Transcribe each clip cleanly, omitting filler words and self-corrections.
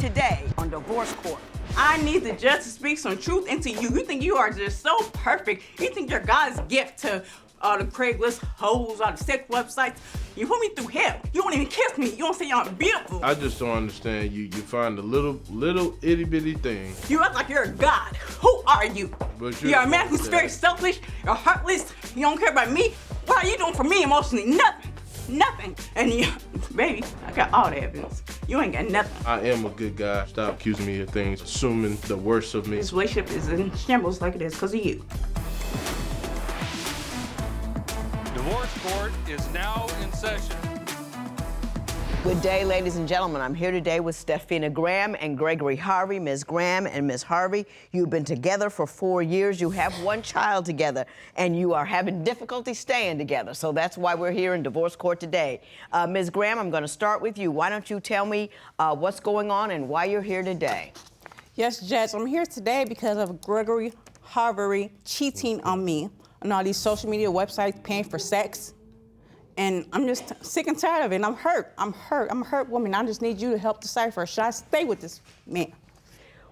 today on Divorce Court. I need the judge to speak some truth into you. You think you are just so perfect. You think you're God's gift to all the Craigslist hoes, all the sex websites. You put me through hell. You don't even kiss me. You don't say I'm beautiful. I just don't understand you. You find a little itty bitty thing. You act like you're a god. Who are you? You're a man who's very selfish, you're heartless, you don't care about me. What are you doing for me emotionally? Nothing. Nothing. And you, baby, I got all the evidence. You ain't got nothing. I am a good guy. Stop accusing me of things, assuming the worst of me. This relationship is in shambles like it is because of you. Divorce Court is now in session. Good day, ladies and gentlemen. I'm here today with Stefina Graham and Gregory Harvey. Ms. Graham and Ms. Harvey, you've been together for 4 years. You have one child together, and you are having difficulty staying together. So that's why we're here in Divorce Court today. Ms. Graham, I'm going to start with you. Why don't you tell me what's going on and why you're here today? Yes, Judge. I'm here today because of Gregory Harvey cheating on me on all these social media websites, paying for sex. And I'm just sick and tired of it, and I'm hurt. I'm a hurt woman. I just need you to help decipher. Should I stay with this man?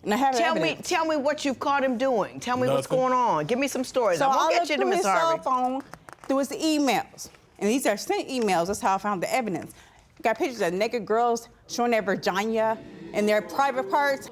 And I have Tell me what you've caught him doing. Tell me what's going on. Give me some stories. So I'm gonna I get you to looked Ms. through his Harvey. cell phone, through his emails. And these are sent emails. That's how I found the evidence. Got pictures of naked girls showing their vagina and their private parts.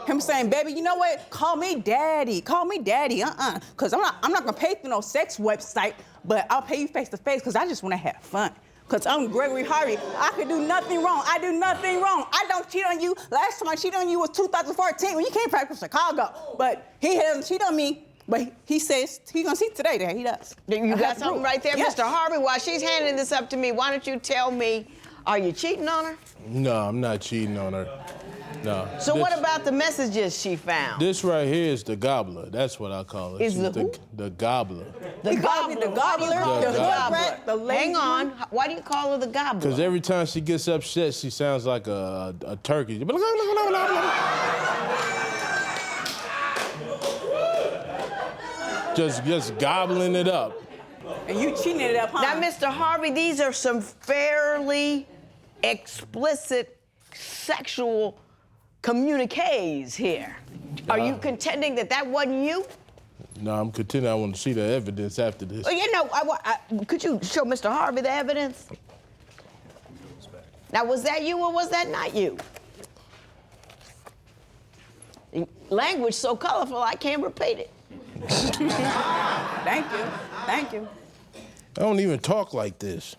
Him saying, baby, you know what? Call me daddy. Call me daddy. Because I'm not going to pay for no sex website, but I'll pay you face to face because I just want to have fun. Because I'm Gregory Harvey. I could do nothing wrong. I do nothing wrong. I don't cheat on you. Last time I cheated on you was 2014 when you came back from Chicago. But he hasn't cheated on me. But he says he's going to see today that he does. You got something right there, yes. Mr. Harvey? While she's handing this up to me, why don't you tell me, are you cheating on her? No, I'm not cheating on her. No. So what about the messages she found? This right here is the gobbler. That's what I call her. Is She's the who? The gobbler. The gobbler. The gobbler? The gobbler. The lazy Hang on. Why do you call her the gobbler? Because every time she gets upset, she sounds like a turkey. Just gobbling it up. And you cheating it up, huh? Now, Mr. Harvey, these are some fairly explicit sexual communiques here. Are you contending that that wasn't you? No, I'm contending I want to see the evidence after this. You know, could you show Mr. Harvey the evidence? Now, was that you or was that not you? Language so colorful, I can't repeat it. Thank you. Thank you. I don't even talk like this.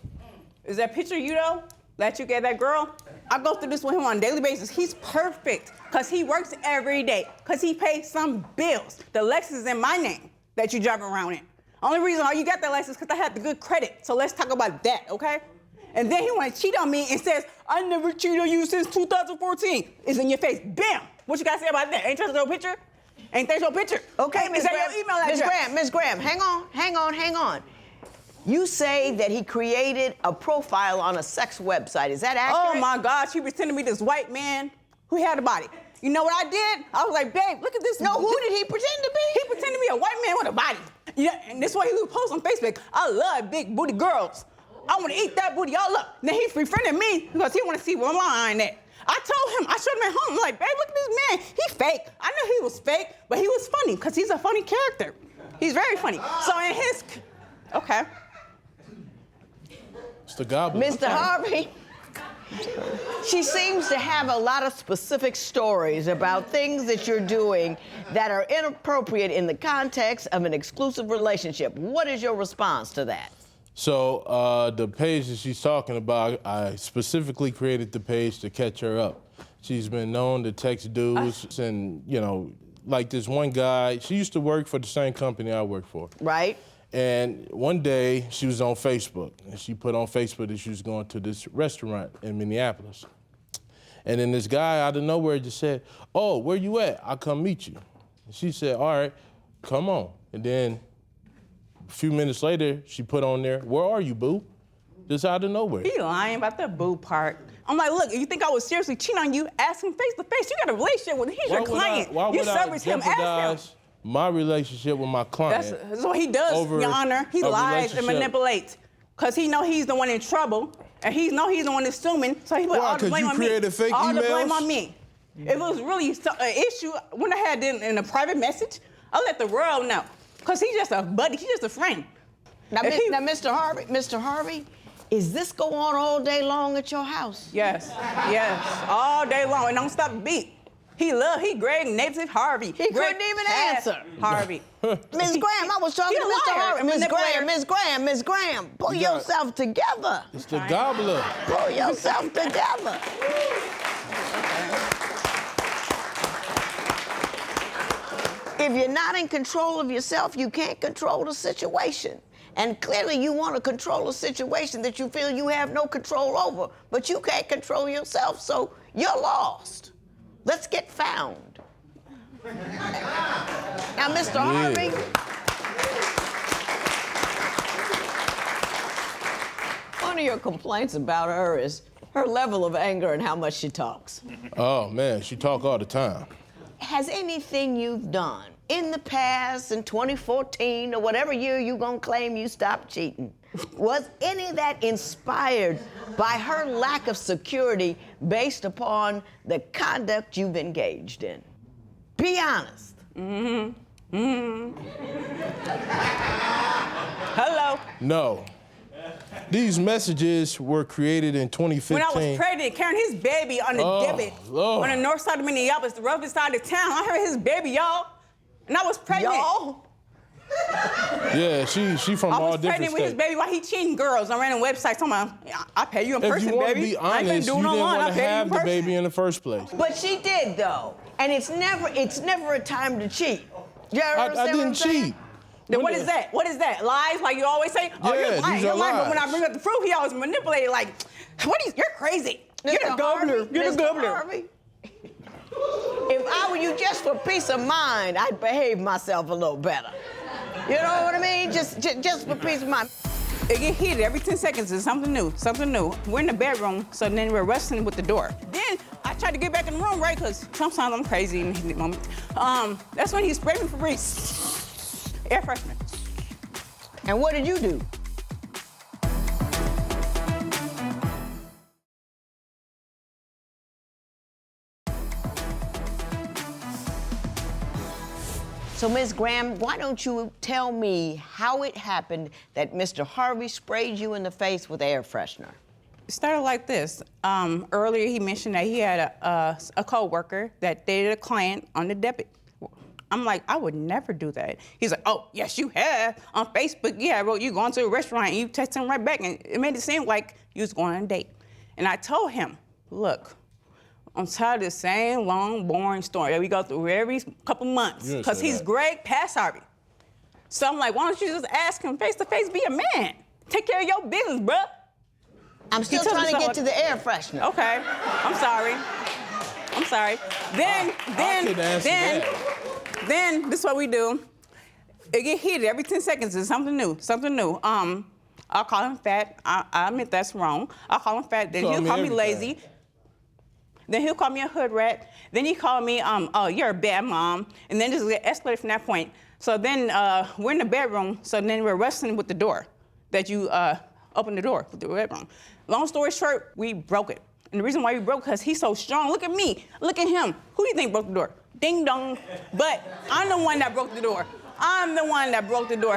Is that picture you, though, that you gave that girl? I go through this with him on a daily basis. He's perfect because he works every day, because he pays some bills. The Lexus is in my name that you drive around in. Only reason why you got that Lexus is because I had the good credit. So let's talk about that, okay? And then he want to cheat on me and says, I never cheated on you since 2014. It's in your face. Bam! What you got to say about that? Ain't that your picture? Ain't that your picture? Okay, Is that your email address? Ms. Graham, hang on. You say that he created a profile on a sex website. Is that accurate? Oh my gosh, he pretended to be this white man who had a body. You know what I did? I was like, babe, look at this. No, who did he pretend to be? He pretended to be a white man with a body. Yeah, and this is why he would post on Facebook. I love big booty girls. I want to eat that booty all up. Then he befriended me because he want to see where I'm at. I told him, I showed him at home. I'm like, babe, look at this man. He fake. I knew he was fake, but he was funny because he's a funny character. He's very funny. So in his, okay. It's the gobbler. Mr. Harvey, she seems to have a lot of specific stories about things that you're doing that are inappropriate in the context of an exclusive relationship. What is your response to that? So the page that she's talking about, I specifically created the page to catch her up. She's been known to text dudes and, you know, like this one guy, she used to work for the same company I work for. Right. And one day she was on Facebook and she put on Facebook that she was going to this restaurant in Minneapolis. And then this guy out of nowhere just said, oh, where you at? I'll come meet you. And she said, all right, come on. And then a few minutes later, she put on there, where are you, boo? Just out of nowhere. He lying about the boo part. I'm like, look, if you think I would seriously cheat on you, ask him face to face. You got a relationship with him. He's your client. Why would you service him. Ask him. My relationship with my client? That's what he does, Your Honor. He lies and manipulates. Because he know he's the one in trouble, and he know he's the one assuming, so he put all the blame on me. Because you created fake emails? All the blame on me. If it was really an issue, when I had it in a private message, I'll let the world know. Because he's just a buddy, he's just a friend. Now, Mr. Harvey, is this go on all day long at your house? Yes, all day long, and don't stop the beat. He Greg, native Harvey. He couldn't even answer. Harvey. Ms. Graham, I was talking to Mr. Harvey. Ms. Graham, pull yourself together. It's the gobbler. Pull yourself together. If you're not in control of yourself, you can't control the situation. And clearly you want to control a situation that you feel you have no control over, but you can't control yourself, so you're lost. Let's get found. Now, Mr. Harvey, one of your complaints about her is her level of anger and how much she talks. Oh, man, she talk all the time. Has anything you've done in the past, in 2014 or whatever year you gonna claim you stopped cheating, was any of that inspired by her lack of security based upon the conduct you've engaged in? Be honest. Hello. No. These messages were created in 2015. When I was pregnant, carrying his baby on the divot on the north side of Minneapolis, the roughest side of town. I heard his baby, y'all. And I was pregnant. Y'all? Yeah, she from all different states. I was pregnant with his baby while he cheating girls on random websites. Talking about, I pay you in person, If you want baby. to be honest, you didn't want to have the baby in the first place. But she did, though. And it's never a time to cheat. You I didn't cheat. Then what is that? What is that? Lies, like you always say? Oh, Yeah, you're lying, these are But when I lies. bring up the proof, he always manipulated like, you're crazy. You're the governor. You're the governor. Harvey, if I were you, just for peace of mind, I'd behave myself a little better. You know what I mean? Just for peace of mind. It get heated every 10 seconds. It's something new, something new. We're in the bedroom, so then we're wrestling with the door. Then I tried to get back in the room, right? Because sometimes I'm crazy in the moment. That's when he sprayed me for air freshener. And what did you do? So, Ms. Graham, why don't you tell me how it happened that Mr. Harvey sprayed you in the face with air freshener? It started like this. Earlier, he mentioned that he had a co-worker that dated a client on the debit. I'm like, I would never do that. He's like, oh, yes, you have. On Facebook, yeah, I wrote you going to a restaurant and you text him right back. And it made it seem like you was going on a date. And I told him, look, I'm tired of the same long, boring story that we go through every couple months. Because he's Greg past Harvey. So I'm like, why don't you just ask him face to face, be a man. Take care of your business, bruh. I'm still trying to get to the air freshener. Okay, I'm sorry. Then this is what we do. It get heated every 10 seconds. It's something new, something new. I'll call him fat. I admit that's wrong. I'll call him fat. Then he'll call me lazy. Then he'll call me a hood rat. Then he call me, oh, you're a bad mom. And then just get escalated from that point. So then we're in the bedroom. So then we're wrestling with the door that you opened the door with the bedroom. Long story short, we broke it. And the reason why we broke, because he's so strong. Look at me. Look at him. Who do you think broke the door? Ding dong. But I'm the one that broke the door.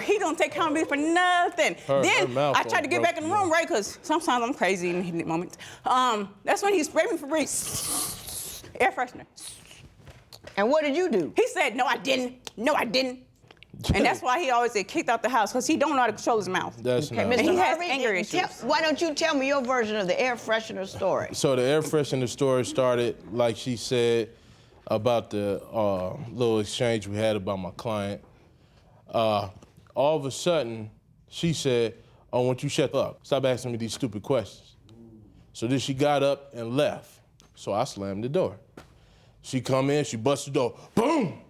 He don't take accountability for nothing. Then I tried to get back in the room, right? Because sometimes I'm crazy in the moment. That's when he sprayed me for air freshener. And what did you do? He said, no, I didn't. No, I didn't. And that's why he always get kicked out the house, because he don't know how to control his mouth. That's Okay, not Mr. And he has Harvey, anger issues. Why don't you tell me your version of the air freshener story? So the air freshener story started, like she said, about the little exchange we had about my client. All of a sudden, she said, oh, won't you shut up? Stop asking me these stupid questions. So then she got up and left. So I slammed the door. She come in, she bust the door, boom!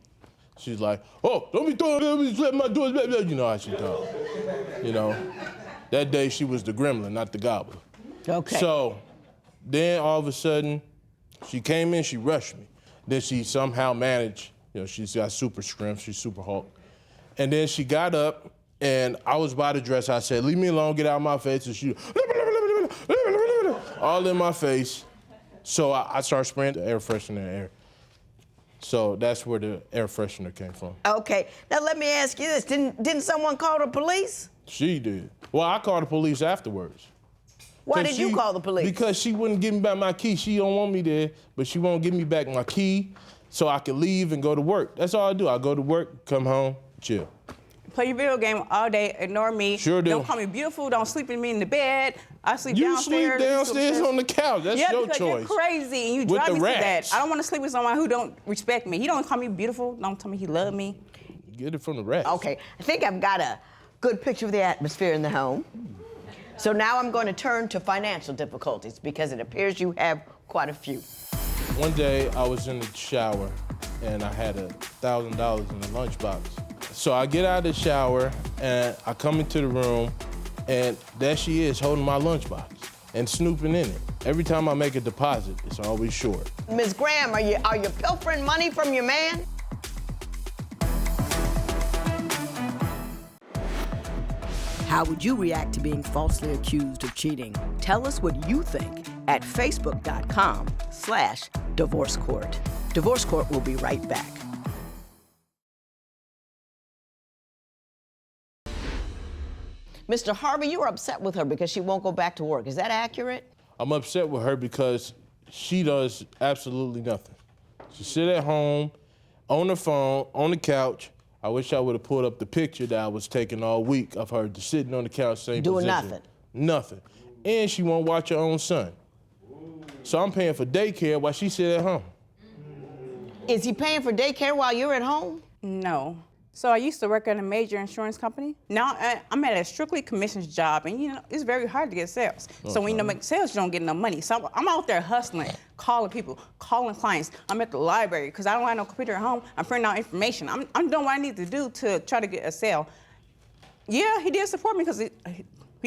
She's like, oh, don't be throwing, let my door, you know how she talk. You know, that day she was the gremlin, not the gobbler. Okay. So then all of a sudden, she came in, she rushed me. Then she somehow managed, you know, she's got super strength, she's super Hulk. And then she got up, and I was about to dress. I said, leave me alone, get out of my face. And she, all in my face. So I started spraying the air freshener in the air. So that's where the air freshener came from. Okay, now let me ask you this. Didn't someone call the police? She did. Well, I called the police afterwards. Why 'Cause did you call the police? Because she wouldn't give me back my key. She don't want me there, but she won't give me back my key so I can leave and go to work. That's all I do. I go to work, come home, chill. Play your video game all day, ignore me. Sure do. Don't call me beautiful, don't sleep with me in the bed. I sleep You downstairs. sleep downstairs on the couch. That's yeah, your because choice. you're crazy and you With drive the me to that. rats. I don't want to sleep with someone who don't respect me. He don't call me beautiful, don't tell me he love me. Get it from the rats. Okay, I think I've got a good picture of the atmosphere in the home. So now I'm going to turn to financial difficulties because it appears you have quite a few. One day I was in the shower and I had $1,000 in the lunchbox. So I get out of the shower and I come into the room and there she is holding my lunchbox and snooping in it. Every time I make a deposit, it's always short. Ms. Graham, are you pilfering money from your man? How would you react to being falsely accused of cheating? Tell us what you think at facebook.com/divorce court. Divorce Court will be right back. Mr. Harvey, you are upset with her because she won't go back to work. Is that accurate? I'm upset with her because she does absolutely nothing. She sit at home, on the phone, on the couch. I wish I would have pulled up the picture that I was taking all week of her just sitting on the couch, same Doing position. nothing. Nothing. And she won't watch her own son. So I'm paying for daycare while she sit at home. Is he paying for daycare while you're at home? No. So I used to work at a major insurance company. Now I'm at a strictly commissions job, and you know it's very hard to get sales. So when you don't make sales, you don't get no money. So I'm out there hustling, calling people, calling clients. I'm at the library because I don't have no computer at home. I'm printing out information. I'm doing what I need to do to try to get a sale. Yeah, he did support me because he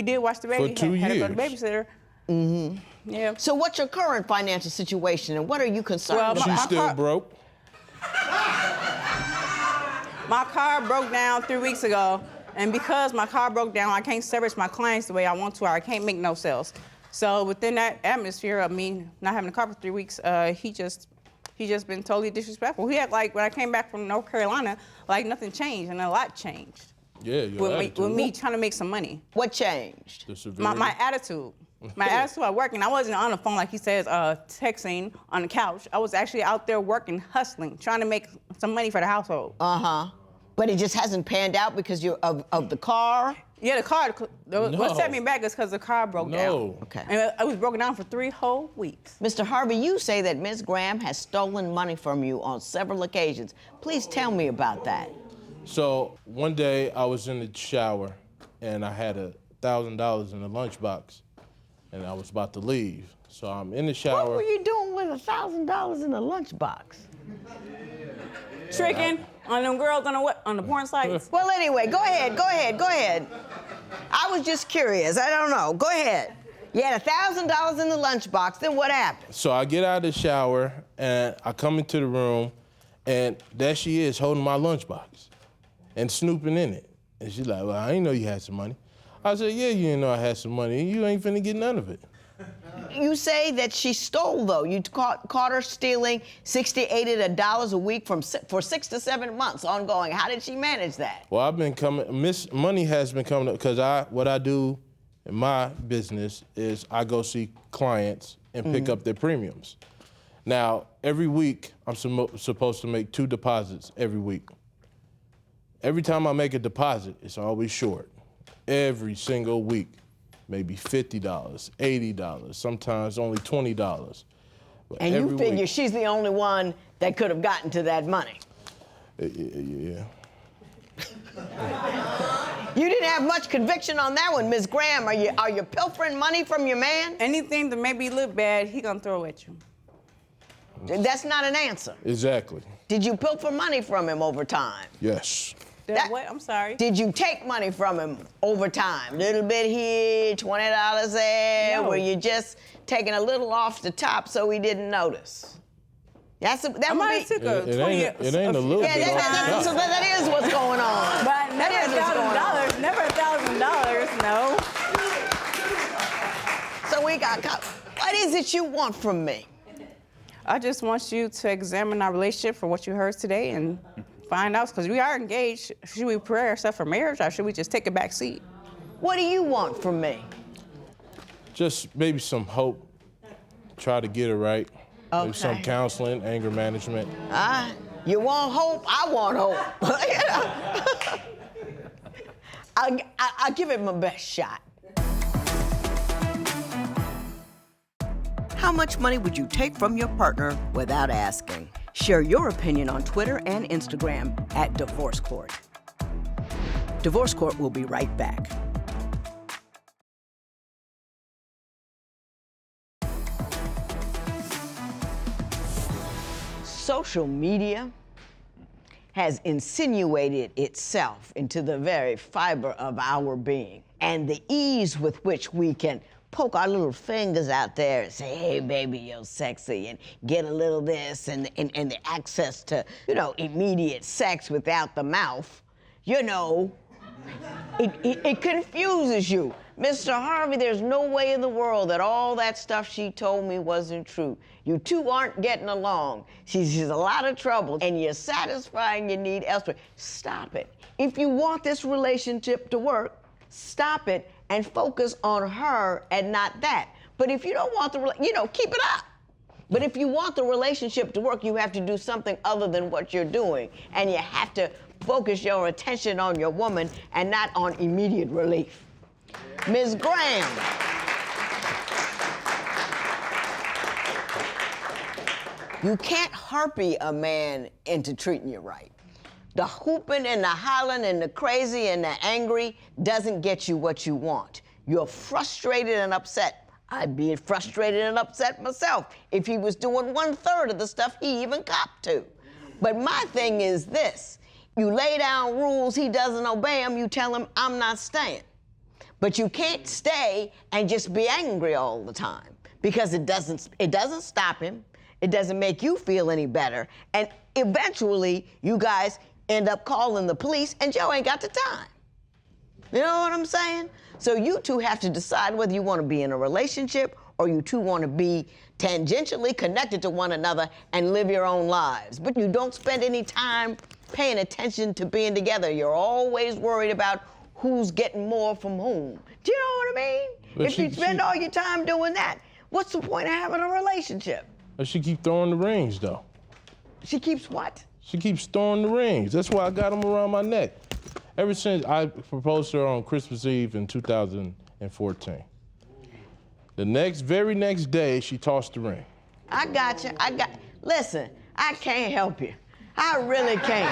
did watch the baby. For 2 had to go to years. babysitter. Mm-hmm. Yeah. So what's your current financial situation and what are you concerned Well, about? She's still broke. My car broke down 3 weeks ago, and because my car broke down, I can't service my clients the way I want to, or I can't make no sales. So within that atmosphere of me not having a car for 3 weeks, he just been totally disrespectful. He had like when I came back from North Carolina, like nothing changed, and a lot changed. Yeah, your attitude. With me trying to make some money. What changed? The severity. My attitude. My attitude at work, and I wasn't on the phone like he says, texting on the couch. I was actually out there working, hustling, trying to make some money for the household. Uh-huh. But it just hasn't panned out because of the car? Yeah, the car. What set me back is because the car broke down. Okay. And it was broken down for 3 whole weeks. Mr. Harvey, you say that Ms. Graham has stolen money from you on several occasions. Please tell me about that. So one day I was in the shower and I had $1,000 in the lunchbox and I was about to leave. So I'm in the shower. What were you doing with $1,000 in a lunchbox? Tricking on them girls on the porn sites. Well, anyway, go ahead. I was just curious. I don't know. Go ahead. You had $1,000 in the lunchbox. Then what happened? So I get out of the shower and I come into the room and there she is holding my lunchbox and snooping in it. And she's like, well, I didn't know you had some money. I said, yeah, you didn't know I had some money. You ain't finna get none of it. You say that she stole, though. You caught her stealing $60, $80 a week for 6 to 7 months ongoing. How did she manage that? Well, I've been money has been coming up because what I do in my business is I go see clients and pick up their premiums. Now, every week, I'm supposed to make 2 deposits every week. Every time I make a deposit, it's always short. Every single week. Maybe $50, $80, sometimes only $20. And you figure she's the only one that could have gotten to that money. Yeah. You didn't have much conviction on that one, Ms. Graham. Are you pilfering money from your man? Anything that made me look bad, he gonna throw at you. That's not an answer. Exactly. Did you pilfer money from him over time? Yes. What? I'm sorry. Did you take money from him over time? Little bit here, $20 there. No. Were you just taking a little off the top so he didn't notice? That I would might be. have took a It 20. ain't a little Yeah, bit off the top. so that is what's going on. But never $1,000. Never $1,000. No. So we got. What is it you want from me? I just want you to examine our relationship for what you heard today and find out, because we are engaged. Should we prepare ourselves for marriage, or should we just take a back seat? What do you want from me? Just maybe some hope. Try to get it right. Okay. Maybe some counseling, anger management. You want hope? I want hope. I'll give it my best shot. How much money would you take from your partner without asking? Share your opinion on Twitter and Instagram at Divorce Court. Divorce Court will be right back. Social media has insinuated itself into the very fiber of our being. And the ease with which we can poke our little fingers out there and say, hey, baby, you're sexy, and get a little this, and the access to, immediate sex without the mouth, it confuses you. Mr. Harvey, there's no way in the world that all that stuff she told me wasn't true. You two aren't getting along. She's a lot of trouble, and you're satisfying your need elsewhere. Stop it. If you want this relationship to work, stop it and focus on her and not that. But if you don't want keep it up. But if you want the relationship to work, you have to do something other than what you're doing. And you have to focus your attention on your woman and not on immediate relief. Ms. Graham. You can't harpy a man into treating you right. The hooping and the hollering and the crazy and the angry doesn't get you what you want. You're frustrated and upset. I'd be frustrated and upset myself if he was doing 1/3 of the stuff he even copped to. But my thing is this. You lay down rules, he doesn't obey them, you tell him, I'm not staying. But you can't stay and just be angry all the time, because it doesn't stop him. It doesn't make you feel any better. And eventually, you guys end up calling the police, and Joe ain't got the time. You know what I'm saying? So you two have to decide whether you want to be in a relationship or you two want to be tangentially connected to one another and live your own lives. But you don't spend any time paying attention to being together. You're always worried about who's getting more from whom. Do you know what I mean? But if you spend all your time doing that, what's the point of having a relationship? But she keep throwing the rings, though. She keeps what? She keeps throwing the rings. That's why I got them around my neck. Ever since I proposed to her on Christmas Eve in 2014. The very next day, she tossed the ring. I got you. Listen, I can't help you. I really can't.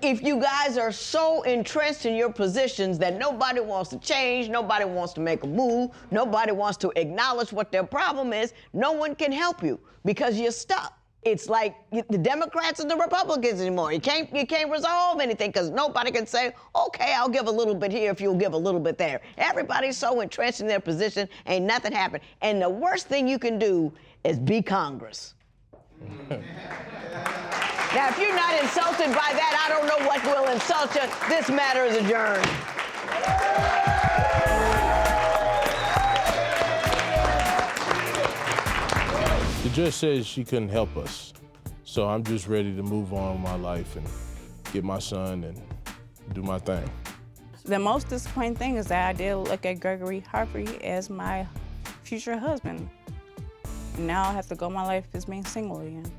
If you guys are so entrenched in your positions that nobody wants to change, nobody wants to make a move, nobody wants to acknowledge what their problem is, no one can help you because you're stuck. It's like the Democrats and the Republicans anymore. You can't resolve anything because nobody can say, okay, I'll give a little bit here if you'll give a little bit there. Everybody's so entrenched in their position, ain't nothing happened. And the worst thing you can do is be Congress. Now, if you're not insulted by that, I don't know what will insult you. This matter is adjourned. The judge says she couldn't help us. So I'm just ready to move on with my life and get my son and do my thing. The most disappointing thing is that I did look at Gregory Harvey as my future husband. Now I have to go my life as being single again.